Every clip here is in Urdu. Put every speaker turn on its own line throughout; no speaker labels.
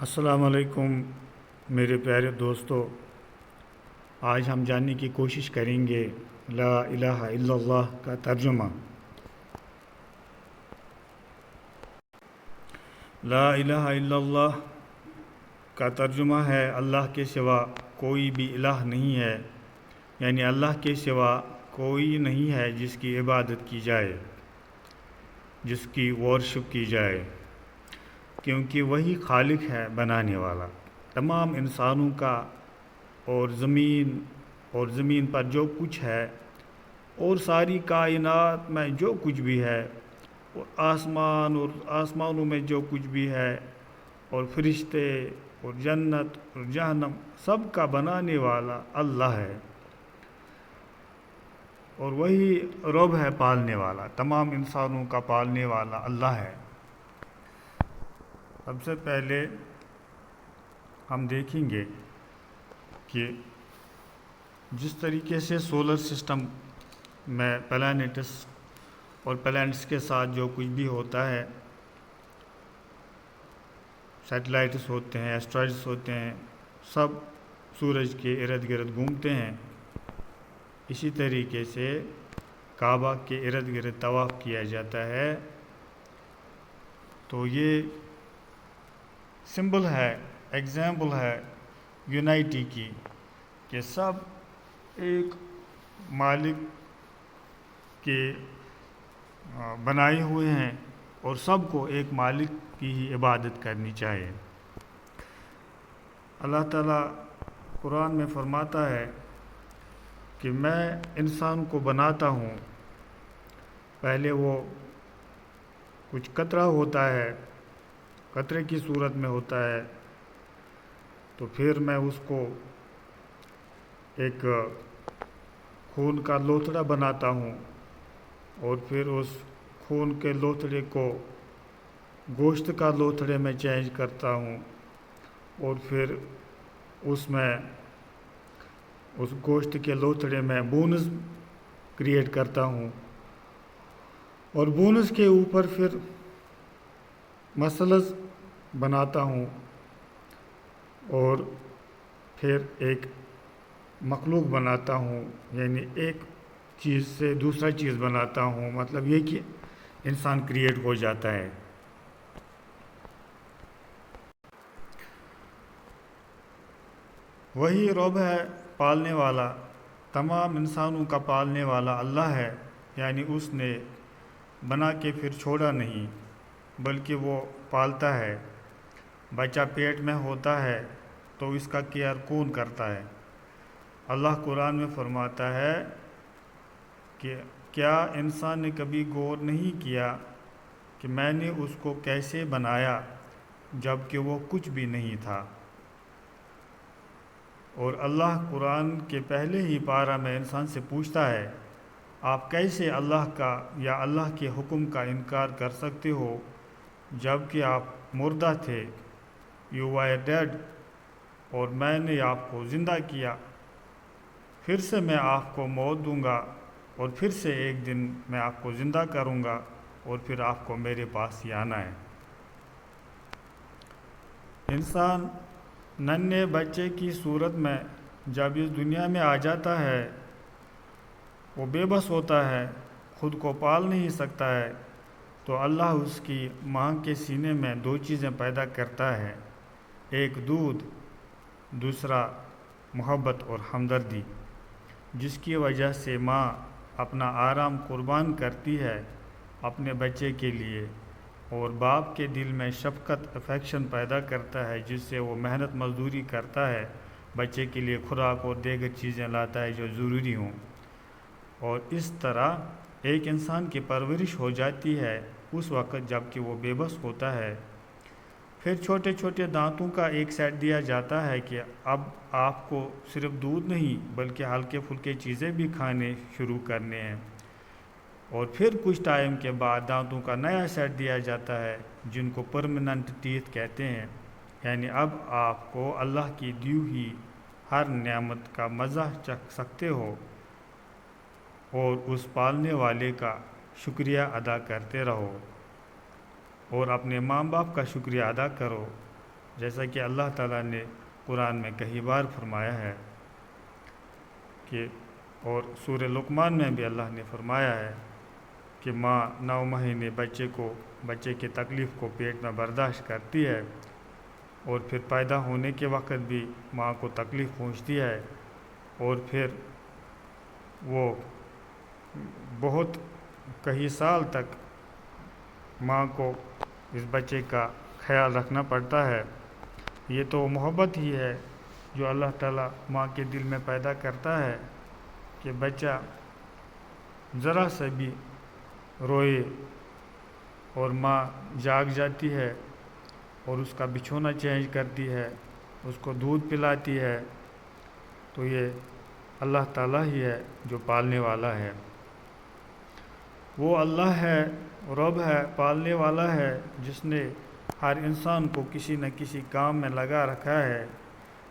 السلام علیکم میرے پیارے دوستو، آج ہم جاننے کی کوشش کریں گے لا الہ الا اللہ کا ترجمہ۔ لا الہ الا اللہ کا ترجمہ ہے اللہ کے سوا کوئی بھی الہ نہیں ہے، یعنی اللہ کے سوا کوئی نہیں ہے جس کی عبادت کی جائے، جس کی ورشپ کی جائے، کیونکہ وہی خالق ہے، بنانے والا تمام انسانوں کا اور زمین پر جو کچھ ہے اور ساری کائنات میں جو کچھ بھی ہے اور آسمانوں میں جو کچھ بھی ہے اور فرشتے اور جنت اور جہنم، سب کا بنانے والا اللہ ہے، اور وہی رب ہے، پالنے والا، تمام انسانوں کا پالنے والا اللہ ہے۔ سب سے پہلے ہم دیکھیں گے کہ جس طریقے سے سولر سسٹم میں پلانٹس اور پلانٹس کے ساتھ جو کچھ بھی ہوتا ہے، سیٹلائٹس ہوتے ہیں، ایسٹرائڈس ہوتے ہیں، سب سورج کے ارد گرد گھومتے ہیں، اسی طریقے سے کعبہ کے ارد گرد طواف کیا جاتا ہے۔ تو یہ سمبل ہے، ایگزامپل ہے یونائٹی کی، کہ سب ایک مالک کے بنائے ہوئے ہیں اور سب کو ایک مالک کی ہی عبادت کرنی چاہیے۔ اللہ تعالیٰ قرآن میں فرماتا ہے کہ میں انسان کو بناتا ہوں، پہلے وہ کچھ قطرہ ہوتا ہے، قطرے کی صورت میں ہوتا ہے، تو پھر میں اس کو ایک خون کا لوتھڑا بناتا ہوں، اور پھر اس خون کے لوتھڑے کو گوشت کا لوتھڑے میں چینج کرتا ہوں، اور پھر اس گوشت کے لوتھڑے میں بونز کریٹ کرتا ہوں، اور بونز کے اوپر پھر مسلز بناتا ہوں، اور پھر ایک مخلوق بناتا ہوں، یعنی ایک چیز سے دوسرا چیز بناتا ہوں، مطلب یہ کہ انسان کریٹ ہو جاتا ہے۔ وہی رب ہے، پالنے والا، تمام انسانوں کا پالنے والا اللہ ہے، یعنی اس نے بنا کے پھر چھوڑا نہیں، بلکہ وہ پالتا ہے۔ بچہ پیٹ میں ہوتا ہے تو اس کا کیئر کون کرتا ہے؟ اللہ قرآن میں فرماتا ہے کہ کیا انسان نے کبھی غور نہیں کیا کہ میں نے اس کو کیسے بنایا جب کہ وہ کچھ بھی نہیں تھا؟ اور اللہ قرآن کے پہلے ہی پارہ میں انسان سے پوچھتا ہے، آپ کیسے اللہ کا یا اللہ کے حکم کا انکار کر سکتے ہو جب کہ آپ مردہ تھے؟ یو وائر ڈیڈ، اور میں نے آپ کو زندہ کیا، پھر سے میں آپ کو موت دوں گا، اور پھر سے ایک دن میں آپ کو زندہ کروں گا، اور پھر آپ کو میرے پاس ہی آنا ہے۔ انسان ننھے بچے کی صورت میں جب اس دنیا میں آ جاتا ہے، وہ بے بس ہوتا ہے، خود کو پال نہیں سکتا ہے، تو اللہ اس کی ماں کے سینے میں دو چیزیں پیدا کرتا ہے، ایک دودھ، دوسرا محبت اور ہمدردی، جس کی وجہ سے ماں اپنا آرام قربان کرتی ہے اپنے بچے کے لیے، اور باپ کے دل میں شفقت، افیکشن پیدا کرتا ہے، جس سے وہ محنت مزدوری کرتا ہے، بچے کے لیے خوراک اور دیگر چیزیں لاتا ہے جو ضروری ہوں، اور اس طرح ایک انسان کی پرورش ہو جاتی ہے اس وقت جب کہ وہ بے بس ہوتا ہے۔ پھر چھوٹے چھوٹے دانتوں کا ایک سیٹ دیا جاتا ہے کہ اب آپ کو صرف دودھ نہیں بلکہ ہلکے پھلکے چیزیں بھی کھانے شروع کرنے ہیں، اور پھر کچھ ٹائم کے بعد دانتوں کا نیا سیٹ دیا جاتا ہے جن کو پرماننٹ ٹیتھ کہتے ہیں، یعنی اب آپ کو اللہ کی دی ہوئی ہر نعمت کا مزہ چکھ سکتے ہو، اور اس پالنے والے کا شکریہ ادا کرتے رہو، اور اپنے ماں باپ کا شکریہ ادا کرو، جیسا کہ اللہ تعالیٰ نے قرآن میں کئی بار فرمایا ہے کہ، اور سورہ لقمان میں بھی اللہ نے فرمایا ہے کہ ماں 9 مہینے بچے کی تکلیف کو پیٹ میں برداشت کرتی ہے، اور پھر پیدا ہونے کے وقت بھی ماں کو تکلیف پہنچتی ہے، اور پھر وہ بہت کئی سال تک ماں کو اس بچے کا خیال رکھنا پڑتا ہے۔ یہ تو محبت ہی ہے جو اللہ تعالیٰ ماں کے دل میں پیدا کرتا ہے کہ بچہ ذرا سا بھی روئے اور ماں جاگ جاتی ہے اور اس کا بچھونا چینج کرتی ہے، اس کو دودھ پلاتی ہے، تو یہ اللہ تعالیٰ ہی ہے جو پالنے والا ہے۔ وہ اللہ ہے، رب ہے، پالنے والا ہے، جس نے ہر انسان کو کسی نہ کسی کام میں لگا رکھا ہے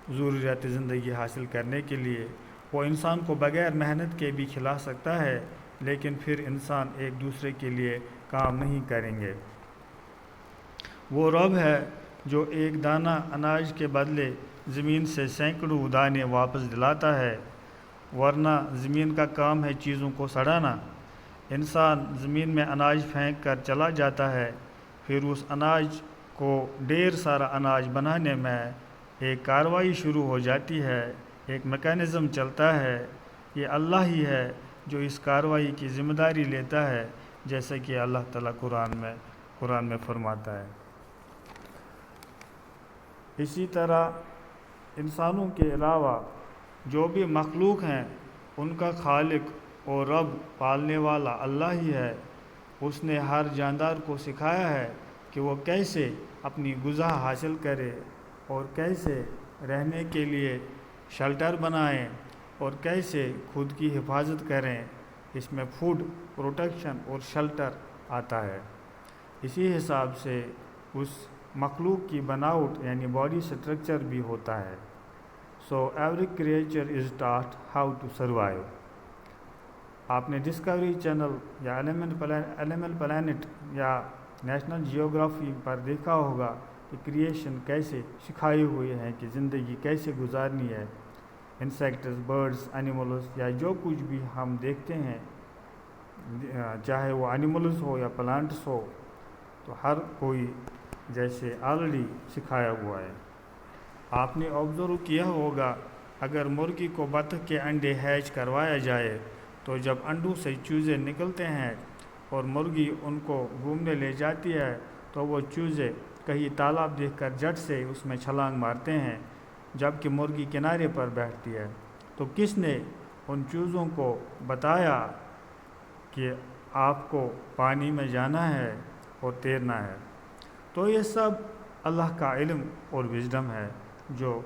ضروریات زندگی حاصل کرنے کے لیے۔ وہ انسان کو بغیر محنت کے بھی کھلا سکتا ہے، لیکن پھر انسان ایک دوسرے کے لیے کام نہیں کریں گے۔ وہ رب ہے جو ایک دانہ اناج کے بدلے زمین سے سینکڑوں دانے واپس دلاتا ہے، ورنہ زمین کا کام ہے چیزوں کو سڑانا۔ انسان زمین میں اناج پھینک کر چلا جاتا ہے، پھر اس اناج کو ڈھیر سارا اناج بنانے میں ایک کارروائی شروع ہو جاتی ہے، ایک میکانزم چلتا ہے۔ یہ اللہ ہی ہے جو اس کارروائی کی ذمہ داری لیتا ہے، جیسا کہ اللہ تعالیٰ قرآن میں فرماتا ہے۔ اسی طرح انسانوں کے علاوہ جو بھی مخلوق ہیں ان کا خالق اور رب پالنے والا اللہ ہی ہے۔ اس نے ہر جاندار کو سکھایا ہے کہ وہ کیسے اپنی غذا حاصل کرے اور کیسے رہنے کے لیے شیلٹر بنائیں اور کیسے خود کی حفاظت کریں۔ اس میں فوڈ پروٹیکشن اور شیلٹر آتا ہے۔ اسی حساب سے اس مخلوق کی بناوٹ یعنی باڈی سٹرکچر بھی ہوتا ہے۔ So every creature is taught how to survive. آپ نے ڈسکوری چینل یا اینیمل پلانٹ یا نیشنل جیوگرافی پر دیکھا ہوگا کہ کریشن کیسے سکھائے ہوئے ہیں کہ زندگی کیسے گزارنی ہے۔ انسیکٹس، برڈز، اینیملز یا جو کچھ بھی ہم دیکھتے ہیں، چاہے وہ اینیملز ہو یا پلانٹس ہو، تو ہر کوئی جیسے آلریڈی سکھایا ہوا ہے۔ آپ نے آبزرو کیا ہوگا اگر مرغی کو بطخ کے انڈے ہیچ کروایا جائے تو جب انڈوں سے چوزے نکلتے ہیں اور مرغی ان کو گھومنے لے جاتی ہے تو وہ چوزے کہیں تالاب دیکھ کر جھٹ سے اس میں چھلانگ مارتے ہیں، جبکہ مرغی کنارے پر بیٹھتی ہے۔ تو کس نے ان چوزوں کو بتایا کہ آپ کو پانی میں جانا ہے اور تیرنا ہے؟ تو یہ سب اللہ کا علم اور وژڈم ہے جو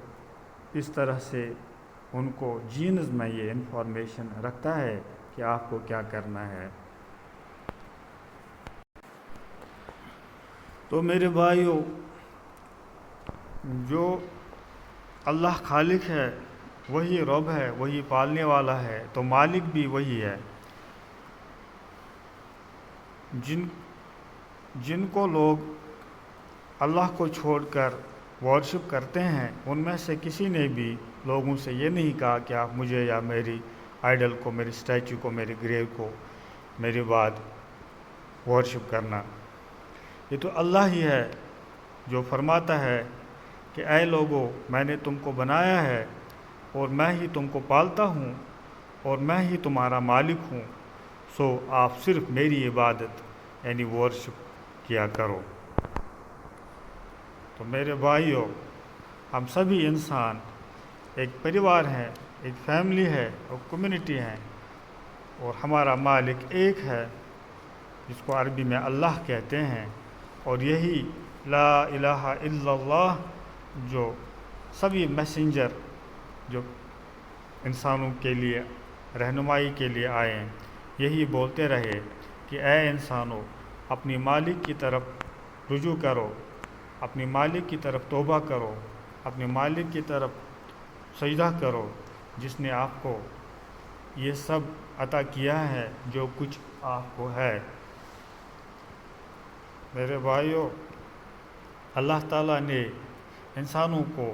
اس طرح سے ان کو جینز میں یہ انفارمیشن رکھتا ہے کہ آپ کو کیا کرنا ہے۔ تو میرے بھائیوں، جو اللہ خالق ہے وہی رب ہے، وہی پالنے والا ہے، تو مالک بھی وہی ہے۔ جن کو لوگ اللہ کو چھوڑ کر ورشپ کرتے ہیں، ان میں سے کسی نے بھی لوگوں سے یہ نہیں کہا کہ آپ مجھے یا میری آئیڈل کو، میری اسٹیچو کو، میری گریو کو میرے بعد ورشپ کرنا۔ یہ تو اللہ ہی ہے جو فرماتا ہے کہ اے لوگو، میں نے تم کو بنایا ہے اور میں ہی تم کو پالتا ہوں اور میں ہی تمہارا مالک ہوں، سو آپ صرف میری عبادت یعنی ورشپ کیا کرو۔ تو میرے بھائیوں، ہم سبھی انسان ایک پریوار ہیں، ایک فیملی ہے اور کمیونٹی ہیں، اور ہمارا مالک ایک ہے جس کو عربی میں اللہ کہتے ہیں، اور یہی لا الہ الا اللہ جو سبھی میسنجر جو انسانوں کے لیے رہنمائی کے لیے آئے ہیں، یہی بولتے رہے کہ اے انسانوں، اپنی مالک کی طرف رجوع کرو، اپنی مالک کی طرف توبہ کرو، اپنے مالک کی طرف سجدہ کرو جس نے آپ کو یہ سب عطا کیا ہے جو کچھ آپ کو ہے۔ میرے بھائیوں، اللہ تعالیٰ نے انسانوں کو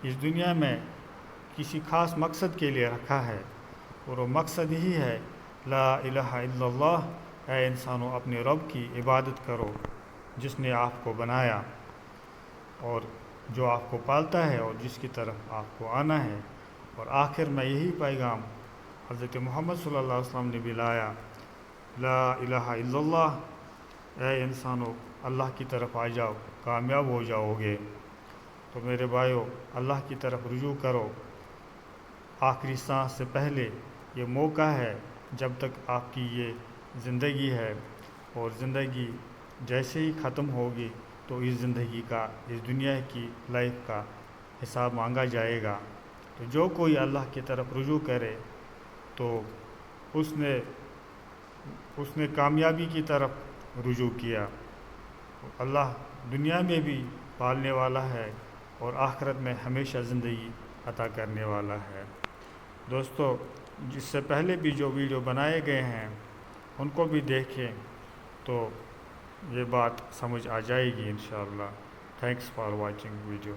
اس دنیا میں کسی خاص مقصد کے لیے رکھا ہے، اور وہ مقصد ہی ہے لا الہ الا اللہ، اے انسانوں اپنے رب کی عبادت کرو جس نے آپ کو بنایا اور جو آپ کو پالتا ہے اور جس کی طرف آپ کو آنا ہے۔ اور آخر میں یہی پیغام حضرت محمد صلی اللہ علیہ وسلم نے بھی لایا، لا الہ الا اللہ، اے انسانوں اللہ کی طرف آ جاؤ، کامیاب ہو جاؤ گے۔ تو میرے بھائیوں، اللہ کی طرف رجوع کرو، آخری سانس سے پہلے یہ موقع ہے جب تک آپ کی یہ زندگی ہے، اور زندگی جیسے ہی ختم ہوگی تو اس زندگی کا، اس دنیا کی لائف کا حساب مانگا جائے گا۔ تو جو کوئی اللہ کی طرف رجوع کرے تو اس نے کامیابی کی طرف رجوع کیا۔ اللہ دنیا میں بھی پالنے والا ہے اور آخرت میں ہمیشہ زندگی عطا کرنے والا ہے۔ دوستو، جس سے پہلے بھی جو ویڈیو بنائے گئے ہیں ان کو بھی دیکھیں تو یہ بات سمجھ آ جائے گی انشاءاللہ۔ Thanks for watching video.